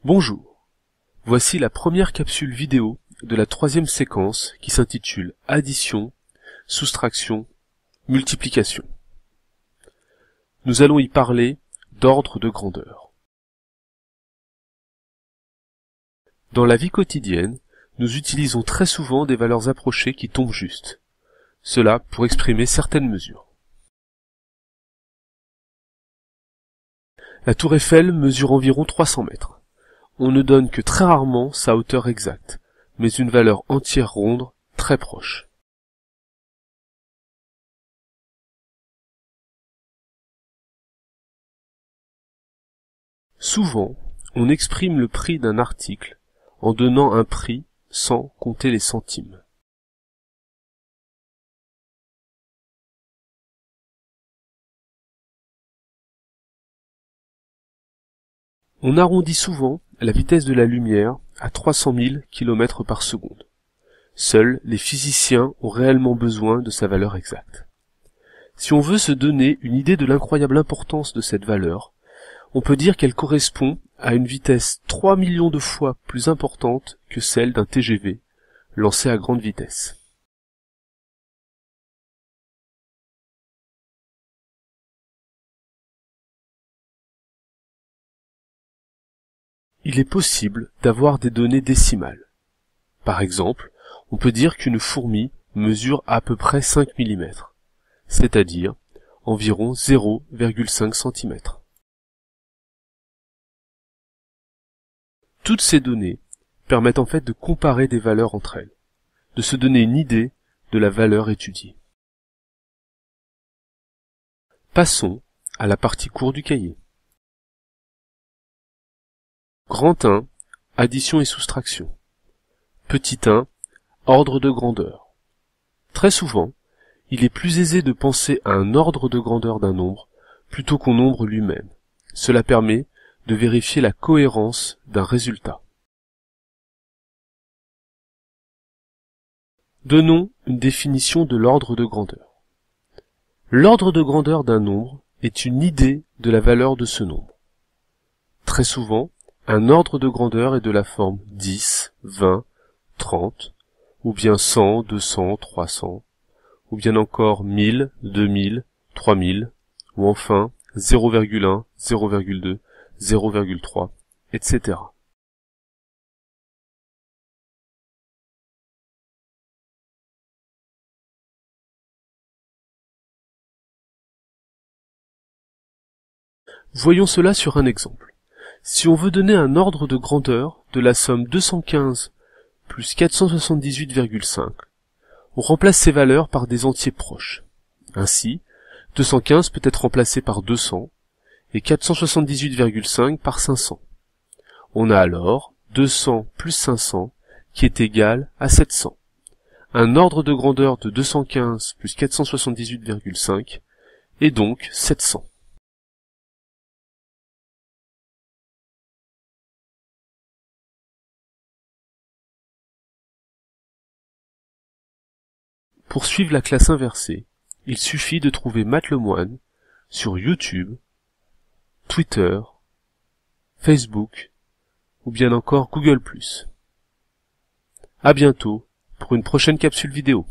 Bonjour, voici la première capsule vidéo de la troisième séquence qui s'intitule Addition, soustraction, multiplication. Nous allons y parler d'ordre de grandeur. Dans la vie quotidienne, nous utilisons très souvent des valeurs approchées qui tombent juste. Cela pour exprimer certaines mesures. La tour Eiffel mesure environ 300 mètres. On ne donne que très rarement sa hauteur exacte, mais une valeur entière ronde très proche. Souvent, on exprime le prix d'un article en donnant un prix sans compter les centimes. On arrondit souvent la vitesse de la lumière à 300 000 km par seconde. Seuls les physiciens ont réellement besoin de sa valeur exacte. Si on veut se donner une idée de l'incroyable importance de cette valeur, on peut dire qu'elle correspond à une vitesse 3 millions de fois plus importante que celle d'un TGV lancé à grande vitesse. Il est possible d'avoir des données décimales. Par exemple, on peut dire qu'une fourmi mesure à peu près 5 mm, c'est-à-dire environ 0,5 cm. Toutes ces données permettent en fait de comparer des valeurs entre elles, de se donner une idée de la valeur étudiée. Passons à la partie court du cahier. Grand 1, addition et soustraction. Petit 1, ordre de grandeur. Très souvent, il est plus aisé de penser à un ordre de grandeur d'un nombre plutôt qu'au nombre lui-même. Cela permet de vérifier la cohérence d'un résultat. Donnons une définition de l'ordre de grandeur. L'ordre de grandeur d'un nombre est une idée de la valeur de ce nombre. Très souvent, un ordre de grandeur est de la forme 10, 20, 30, ou bien 100, 200, 300, ou bien encore 1000, 2000, 3000, ou enfin 0,1, 0,2, 0,3, etc. Voyons cela sur un exemple. Si on veut donner un ordre de grandeur de la somme 215 plus 478,5, on remplace ces valeurs par des entiers proches. Ainsi, 215 peut être remplacé par 200 et 478,5 par 500. On a alors 200 plus 500 qui est égal à 700. Un ordre de grandeur de 215 plus 478,5 est donc 700. Pour suivre la classe inversée, il suffit de trouver Matt Lemoine sur YouTube, Twitter, Facebook ou bien encore Google+. À bientôt pour une prochaine capsule vidéo.